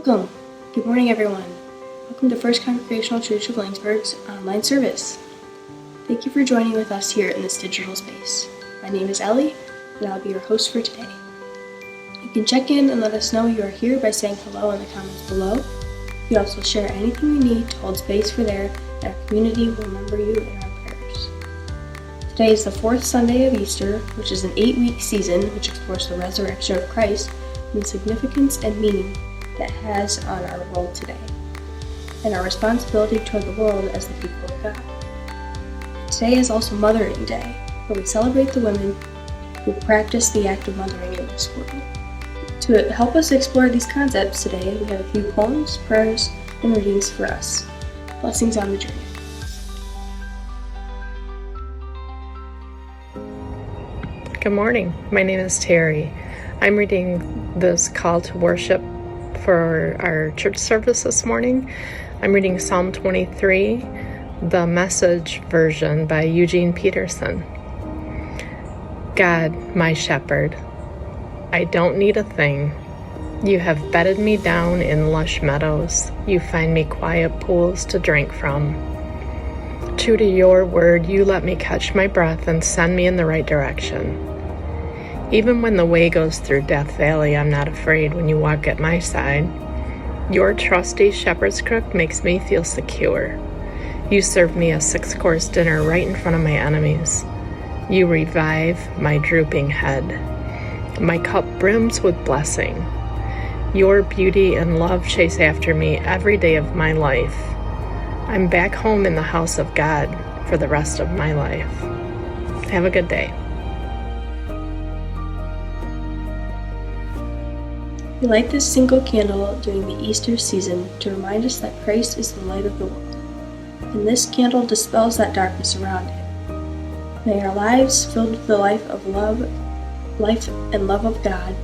Welcome. Good morning, everyone. Welcome to First Congregational Church of Laingsburg's online service. Thank you for joining with us here in this digital space. My name is Ellie, and I'll be your host for today. You can check in and let us know you are here by saying hello in the comments below. You can also share anything you need to hold space for there, and our community will remember you in our prayers. Today is the fourth Sunday of Easter, which is an 8-week season which explores the resurrection of Christ and the significance and meaning that has on our world today, and our responsibility toward the world as the people of God. Today is also Mothering Day, where we celebrate the women who practice the act of mothering in this world. To help us explore these concepts today, we have a few poems, prayers, and readings for us. Blessings on the journey. Good morning. My name is Terry. I'm reading this call to worship for our church service this morning. I'm reading Psalm 23, the Message version by Eugene Peterson. God, my shepherd, I don't need a thing. You have bedded me down in lush meadows. You find me quiet pools to drink from. True to your word, you let me catch my breath and send me in the right direction. Even when the way goes through Death Valley, I'm not afraid when you walk at my side. Your trusty shepherd's crook makes me feel secure. You serve me a 6-course dinner right in front of my enemies. You revive my drooping head. My cup brims with blessing. Your beauty and love chase after me every day of my life. I'm back home in the house of God for the rest of my life. Have a good day. We light this single candle during the Easter season to remind us that Christ is the light of the world, and this candle dispels that darkness around it. May our lives, filled with the life and love of God,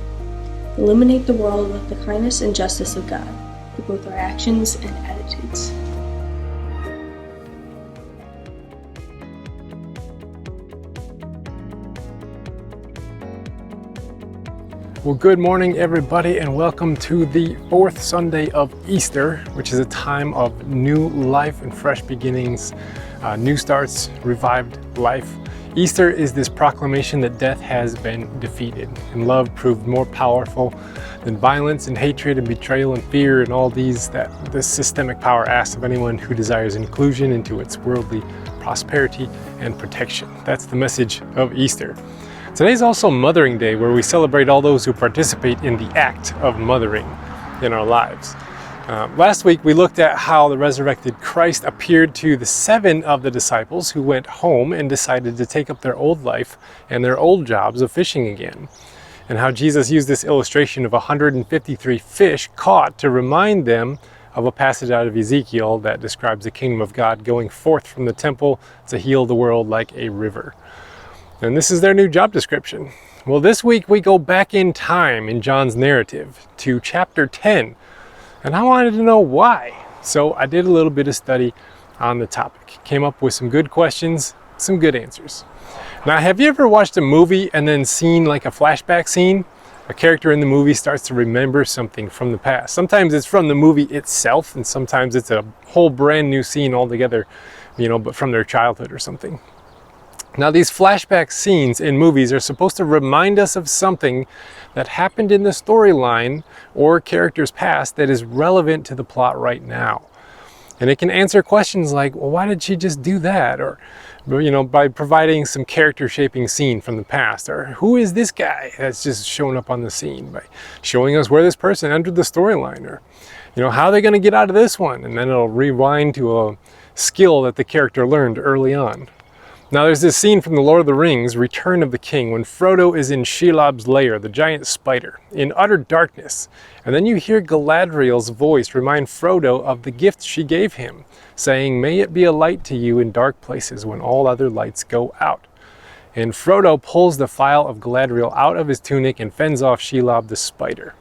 illuminate the world with the kindness and justice of God through both our actions and attitudes. Well, good morning, everybody, and welcome to the fourth Sunday of Easter, which is a time of new life and fresh beginnings, new starts, revived life. Easter is this proclamation that death has been defeated, and love proved more powerful than violence and hatred and betrayal and fear and all these that this systemic power asks of anyone who desires inclusion into its worldly prosperity and protection. That's the message of Easter. Today's also Mothering Day, where we celebrate all those who participate in the act of mothering in our lives. Last week we looked at how the resurrected Christ appeared to the 7 of the disciples who went home and decided to take up their old life and their old jobs of fishing again, and how Jesus used this illustration of 153 fish caught to remind them of a passage out of Ezekiel that describes the kingdom of God going forth from the temple to heal the world like a river. And this is their new job description. Well, this week we go back in time in John's narrative to chapter 10, and I wanted to know why. So I did a little bit of study on the topic, came up with some good questions, some good answers. Now, have you ever watched a movie and then seen like a flashback scene? A character in the movie starts to remember something from the past. Sometimes it's from the movie itself, and sometimes it's a whole brand new scene altogether, but from their childhood or something. Now, these flashback scenes in movies are supposed to remind us of something that happened in the storyline or character's past that is relevant to the plot right now. And it can answer questions like, well, why did she just do that? Or, by providing some character shaping scene from the past. Or who is this guy that's just shown up on the scene? By showing us where this person entered the storyline. Or, how are they going to get out of this one? And then it'll rewind to a skill that the character learned early on. Now, there's this scene from The Lord of the Rings, Return of the King, when Frodo is in Shelob's lair, the giant spider, in utter darkness. And then you hear Galadriel's voice remind Frodo of the gift she gave him, saying, "May it be a light to you in dark places when all other lights go out." And Frodo pulls the phial of Galadriel out of his tunic and fends off Shelob the spider.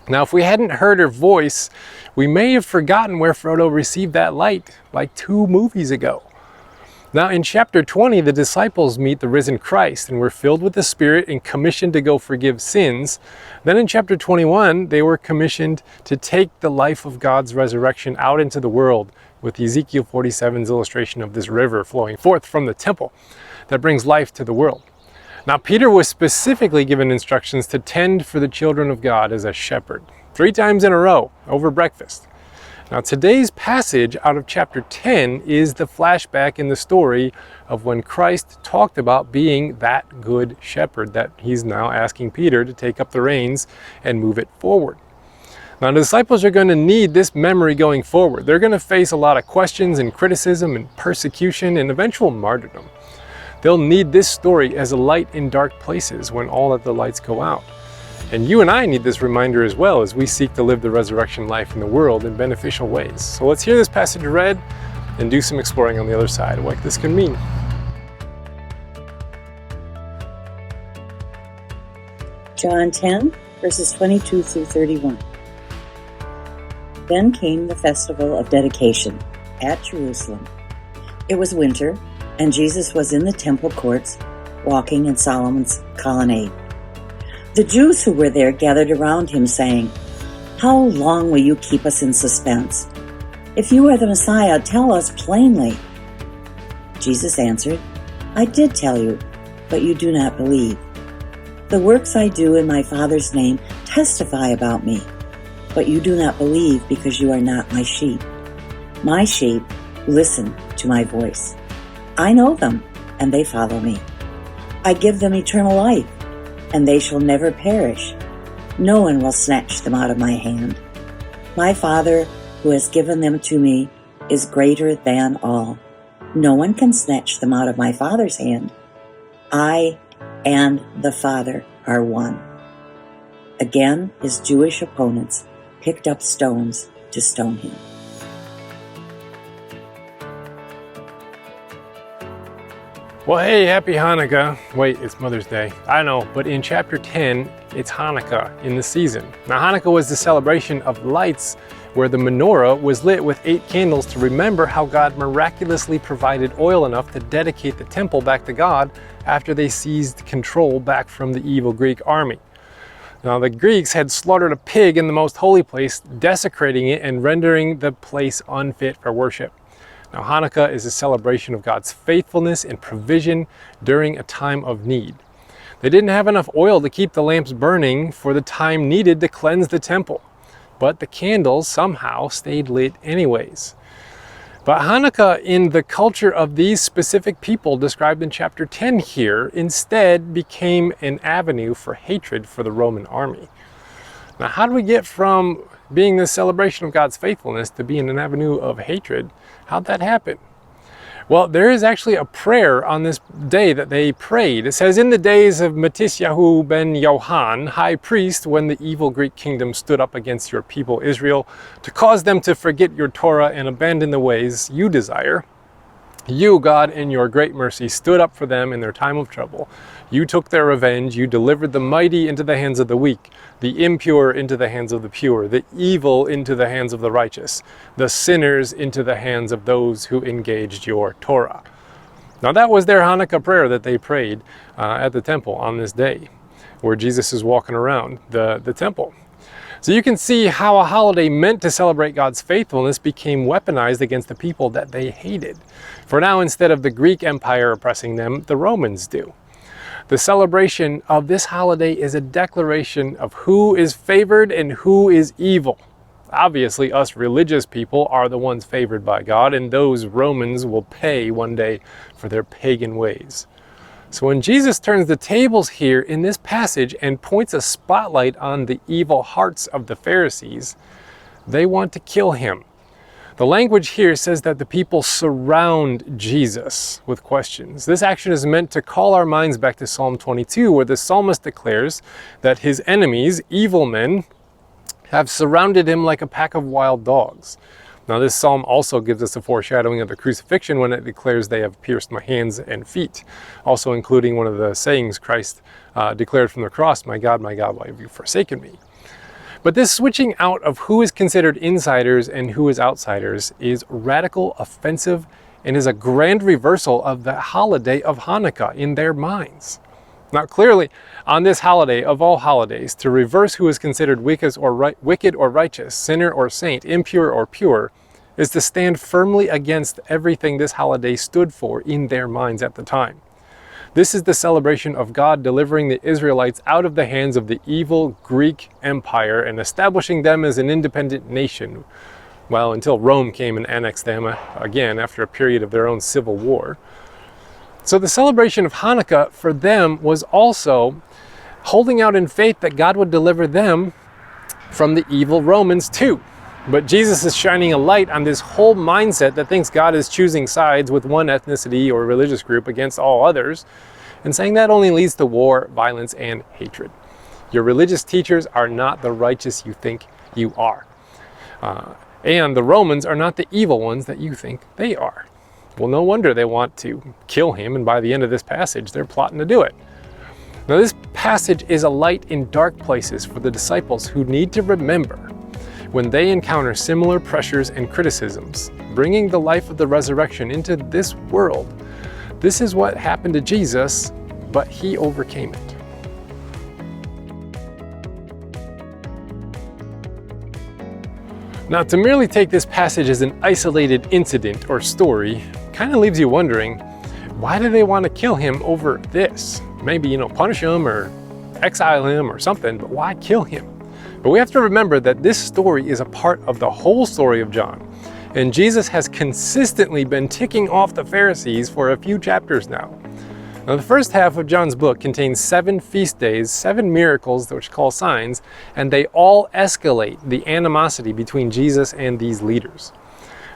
Now, if we hadn't heard her voice, we may have forgotten where Frodo received that light, like 2 movies ago. Now in chapter 20, the disciples meet the risen Christ and were filled with the Spirit and commissioned to go forgive sins. Then in chapter 21, they were commissioned to take the life of God's resurrection out into the world, with Ezekiel 47's illustration of this river flowing forth from the temple that brings life to the world. Now Peter was specifically given instructions to tend for the children of God as a shepherd, 3 times in a row over breakfast. Now today's passage out of chapter 10 is the flashback in the story of when Christ talked about being that good shepherd that he's now asking Peter to take up the reins and move it forward. Now the disciples are going to need this memory going forward. They're going to face a lot of questions and criticism and persecution and eventual martyrdom. They'll need this story as a light in dark places when all of the lights go out. And you and I need this reminder as well as we seek to live the resurrection life in the world in beneficial ways. So let's hear this passage read and do some exploring on the other side of what this can mean. John 10, verses 22 through 31. Then came the festival of dedication at Jerusalem. It was winter, and Jesus was in the temple courts, walking in Solomon's colonnade. The Jews who were there gathered around him, saying, "How long will you keep us in suspense? If you are the Messiah, tell us plainly." Jesus answered, "I did tell you, but you do not believe. The works I do in my Father's name testify about me, but you do not believe because you are not my sheep. My sheep listen to my voice. I know them, and they follow me. I give them eternal life, and they shall never perish. No one will snatch them out of my hand. My Father, who has given them to me, is greater than all. No one can snatch them out of my Father's hand. I and the Father are one." Again, his Jewish opponents picked up stones to stone him. Well, hey, happy Hanukkah. Wait, it's Mother's Day. I know, but in chapter 10, it's Hanukkah in the season. Now, Hanukkah was the celebration of lights where the menorah was lit with 8 candles to remember how God miraculously provided oil enough to dedicate the temple back to God after they seized control back from the evil Greek army. Now, the Greeks had slaughtered a pig in the most holy place, desecrating it and rendering the place unfit for worship. Now, Hanukkah is a celebration of God's faithfulness and provision during a time of need. They didn't have enough oil to keep the lamps burning for the time needed to cleanse the temple, but the candles somehow stayed lit anyways. But Hanukkah, in the culture of these specific people described in chapter 10 here, instead became an avenue for hatred for the Roman army. Now, how do we get from being the celebration of God's faithfulness to being an avenue of hatred? How'd that happen? Well, there is actually a prayer on this day that they prayed. It says, "In the days of Matisyahu ben Yohan, high priest, when the evil Greek kingdom stood up against your people Israel to cause them to forget your Torah and abandon the ways you desire, you, God, in your great mercy, stood up for them in their time of trouble. You took their revenge. You delivered the mighty into the hands of the weak, the impure into the hands of the pure, the evil into the hands of the righteous, the sinners into the hands of those who engaged your Torah." Now that was their Hanukkah prayer that they prayed at the temple on this day, where Jesus is walking around the temple. So you can see how a holiday meant to celebrate God's faithfulness became weaponized against the people that they hated. For now, instead of the Greek Empire oppressing them, the Romans do. The celebration of this holiday is a declaration of who is favored and who is evil. Obviously, us religious people are the ones favored by God, and those Romans will pay one day for their pagan ways. So when Jesus turns the tables here in this passage and points a spotlight on the evil hearts of the Pharisees, they want to kill him. The language here says that the people surround Jesus with questions. This action is meant to call our minds back to Psalm 22, where the psalmist declares that his enemies, evil men, have surrounded him like a pack of wild dogs. Now, this psalm also gives us a foreshadowing of the crucifixion when it declares they have pierced my hands and feet, also including one of the sayings Christ declared from the cross, my God, why have you forsaken me? But this switching out of who is considered insiders and who is outsiders is radical, offensive, and is a grand reversal of the holiday of Hanukkah in their minds. Now clearly, on this holiday of all holidays, to reverse who is considered wicked or righteous, sinner or saint, impure or pure, is to stand firmly against everything this holiday stood for in their minds at the time. This is the celebration of God delivering the Israelites out of the hands of the evil Greek Empire and establishing them as an independent nation, well, until Rome came and annexed them again after a period of their own civil war. So the celebration of Hanukkah for them was also holding out in faith that God would deliver them from the evil Romans too. But Jesus is shining a light on this whole mindset that thinks God is choosing sides with one ethnicity or religious group against all others, and saying that only leads to war, violence, and hatred. Your religious teachers are not the righteous you think you are. And the Romans are not the evil ones that you think they are. Well, no wonder they want to kill him, and by the end of this passage, they're plotting to do it. Now, this passage is a light in dark places for the disciples who need to remember when they encounter similar pressures and criticisms, bringing the life of the resurrection into this world. This is what happened to Jesus, but he overcame it. Now, to merely take this passage as an isolated incident or story kind of leaves you wondering, why do they want to kill him over this? Maybe, punish him or exile him or something, but why kill him? But we have to remember that this story is a part of the whole story of John. And Jesus has consistently been ticking off the Pharisees for a few chapters now. Now, the first half of John's book contains 7 feast days, 7 miracles, which are called signs, and they all escalate the animosity between Jesus and these leaders.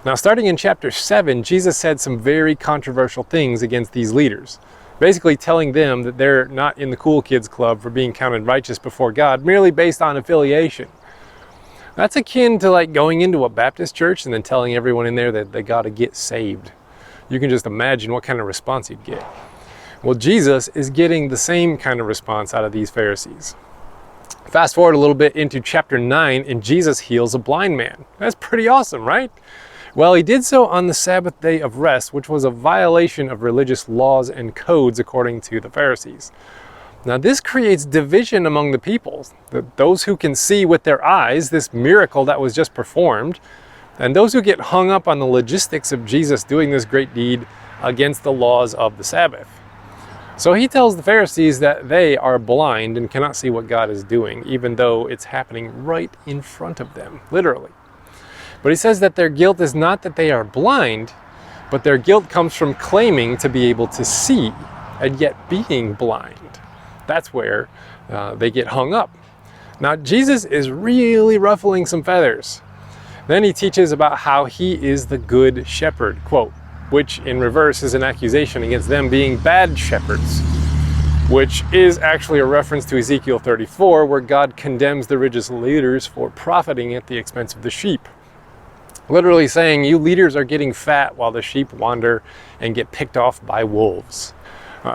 Now, starting in chapter 7, Jesus said some very controversial things against these leaders, basically telling them that they're not in the cool kids club for being counted righteous before God, merely based on affiliation. That's akin to like going into a Baptist church and then telling everyone in there that they got to get saved. You can just imagine what kind of response you'd get. Well, Jesus is getting the same kind of response out of these Pharisees. Fast forward a little bit into chapter 9, and Jesus heals a blind man. That's pretty awesome, right? Well, he did so on the Sabbath day of rest, which was a violation of religious laws and codes according to the Pharisees. Now, this creates division among the people, those who can see with their eyes this miracle that was just performed, and those who get hung up on the logistics of Jesus doing this great deed against the laws of the Sabbath. So he tells the Pharisees that they are blind and cannot see what God is doing, even though it's happening right in front of them, literally. But he says that their guilt is not that they are blind, but their guilt comes from claiming to be able to see and yet being blind. That's where they get hung up. Now, Jesus is really ruffling some feathers. Then he teaches about how he is the good shepherd, quote, which in reverse is an accusation against them being bad shepherds, which is actually a reference to Ezekiel 34, where God condemns the religious leaders for profiting at the expense of the sheep. Literally saying, you leaders are getting fat while the sheep wander and get picked off by wolves.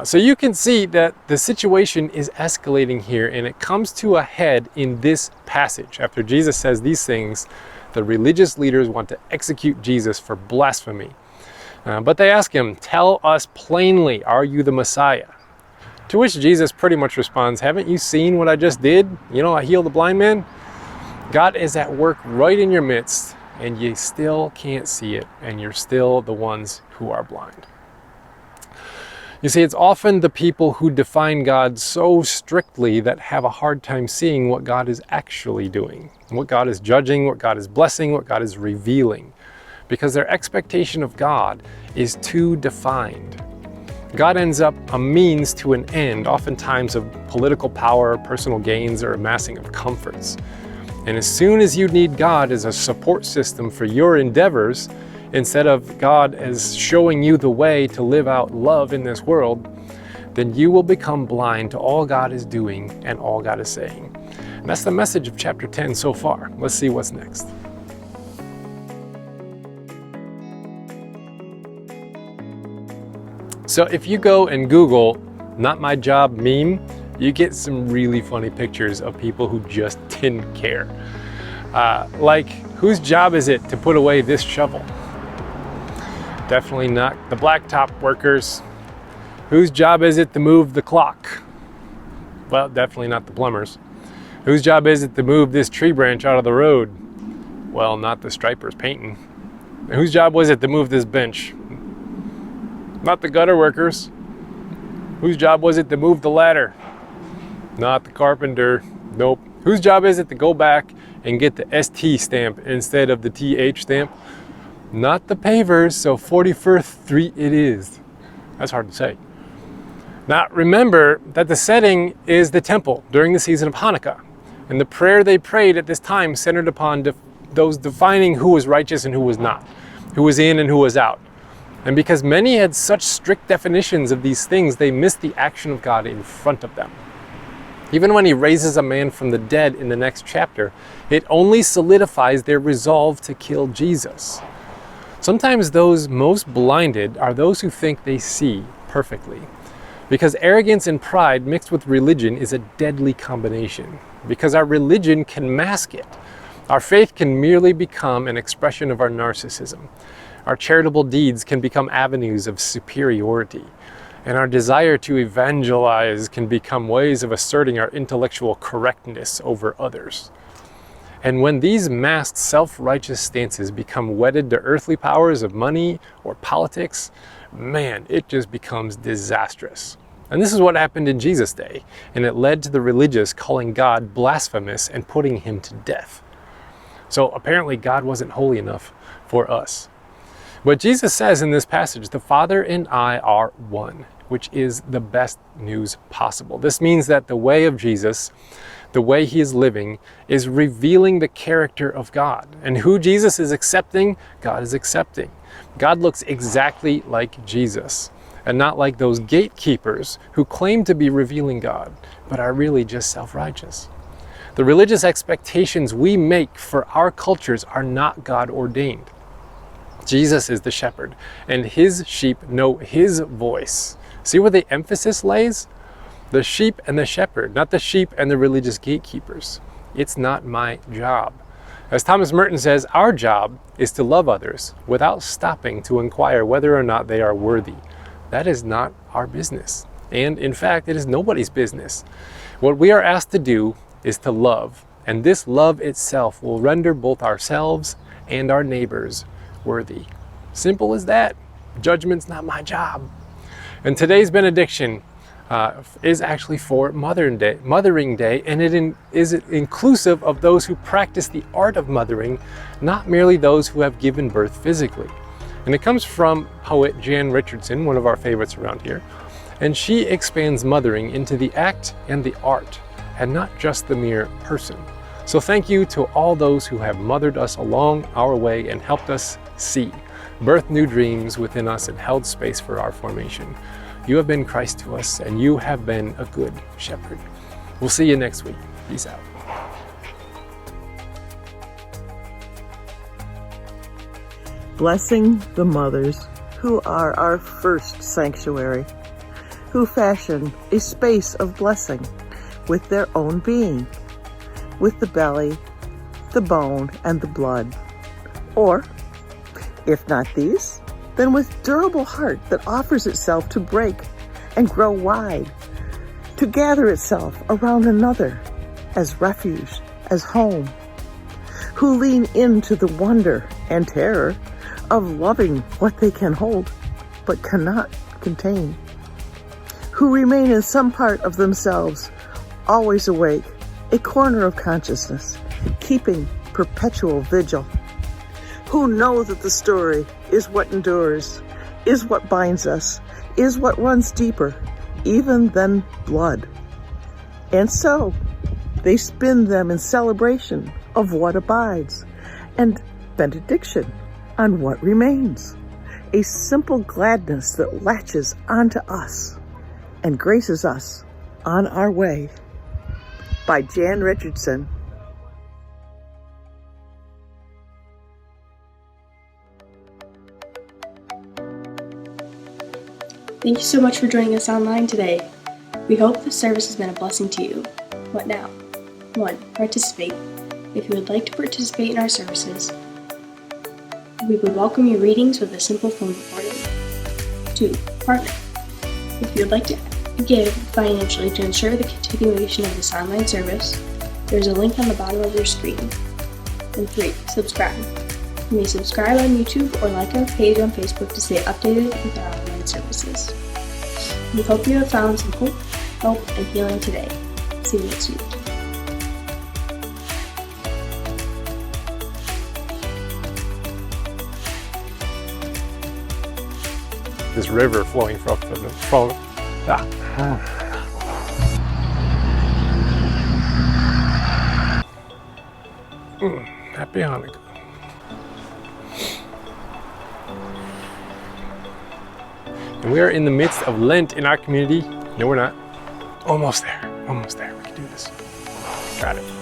So you can see that the situation is escalating here, and it comes to a head in this passage. After Jesus says these things, the religious leaders want to execute Jesus for blasphemy. But they ask him, tell us plainly, are you the Messiah? To which Jesus pretty much responds, haven't you seen what I just did? I healed the blind man. God is at work right in your midst, and you still can't see it, and you're still the ones who are blind. You see, it's often the people who define God so strictly that have a hard time seeing what God is actually doing, what God is judging, what God is blessing, what God is revealing, because their expectation of God is too defined. God ends up a means to an end, oftentimes of political power, personal gains, or amassing of comforts. And as soon as you need God as a support system for your endeavors, instead of God as showing you the way to live out love in this world, then you will become blind to all God is doing and all God is saying. And that's the message of chapter 10 so far. Let's see what's next. So if you go and Google "not my job" meme, you get some really funny pictures of people who just didn't care. Like, whose job is it to put away this shovel? Definitely not the blacktop workers. Whose job is it to move the clock? Well, definitely not the plumbers. Whose job is it to move this tree branch out of the road? Well, not the stripers painting. And whose job was it to move this bench? Not the gutter workers. Whose job was it to move the ladder? Not the carpenter. Nope. Whose job is it to go back and get the ST stamp instead of the TH stamp? Not the pavers, so 41st Street it is. That's hard to say. Now remember that the setting is the temple during the season of Hanukkah. And the prayer they prayed at this time centered upon those defining who was righteous and who was not, who was in and who was out. And because many had such strict definitions of these things, they missed the action of God in front of them. Even when he raises a man from the dead in the next chapter, it only solidifies their resolve to kill Jesus. Sometimes those most blinded are those who think they see perfectly. Because arrogance and pride mixed with religion is a deadly combination. Because our religion can mask it. Our faith can merely become an expression of our narcissism. Our charitable deeds can become avenues of superiority. And our desire to evangelize can become ways of asserting our intellectual correctness over others. And when these masked self-righteous stances become wedded to earthly powers of money or politics, man, it just becomes disastrous. And this is what happened in Jesus' day, and it led to the religious calling God blasphemous and putting him to death. So apparently God wasn't holy enough for us. But Jesus says in this passage, the Father and I are one, which is the best news possible. This means that the way of Jesus, the way he is living, is revealing the character of God. And who Jesus is accepting, God is accepting. God looks exactly like Jesus, and not like those gatekeepers who claim to be revealing God, but are really just self-righteous. The religious expectations we make for our cultures are not God ordained. Jesus is the shepherd, and his sheep know his voice. See where the emphasis lays? The sheep and the shepherd, not the sheep and the religious gatekeepers. It's not my job. As Thomas Merton says, our job is to love others without stopping to inquire whether or not they are worthy. That is not our business. And in fact, it is nobody's business. What we are asked to do is to love, and this love itself will render both ourselves and our neighbors worthy. Simple as that. Judgment's not my job. And today's benediction is actually for Mothering Day, and it is inclusive of those who practice the art of mothering, not merely those who have given birth physically. And it comes from poet Jan Richardson, one of our favorites around here, and she expands mothering into the act and the art, and not just the mere person. So thank you to all those who have mothered us along our way and helped us see, birthed new dreams within us, and held space for our formation. You have been Christ to us, and you have been a good shepherd. We'll see you next week. Peace out. Blessing the mothers who are our first sanctuary, who fashion a space of blessing with their own being, with the belly, the bone, and the blood. Or, if not these, then with durable heart that offers itself to break and grow wide, to gather itself around another as refuge, as home, who lean into the wonder and terror of loving what they can hold but cannot contain, who remain in some part of themselves, always awake, a corner of consciousness, keeping perpetual vigil, who know that the story is what endures, is what binds us, is what runs deeper, even than blood. And so, they spin them in celebration of what abides, and benediction on what remains. A simple gladness that latches onto us and graces us on our way. By Jan Richardson. Thank you so much for joining us online today. We hope this service has been a blessing to you. What now? 1. Participate. If you would like to participate in our services, We would welcome your readings with a simple phone recording. 2. Partner. If you would like to give financially to ensure the continuation of this online service, there is a link on the bottom of your screen. And 3. Subscribe. You may subscribe on YouTube or like our page on Facebook to stay updated with our online services. We hope you have found some hope, help, and healing today. See you next week. This river flowing from Happy Hanukkah. And we are in the midst of Lent in our community. No, we're not. Almost there. Almost there. We can do this. Got it.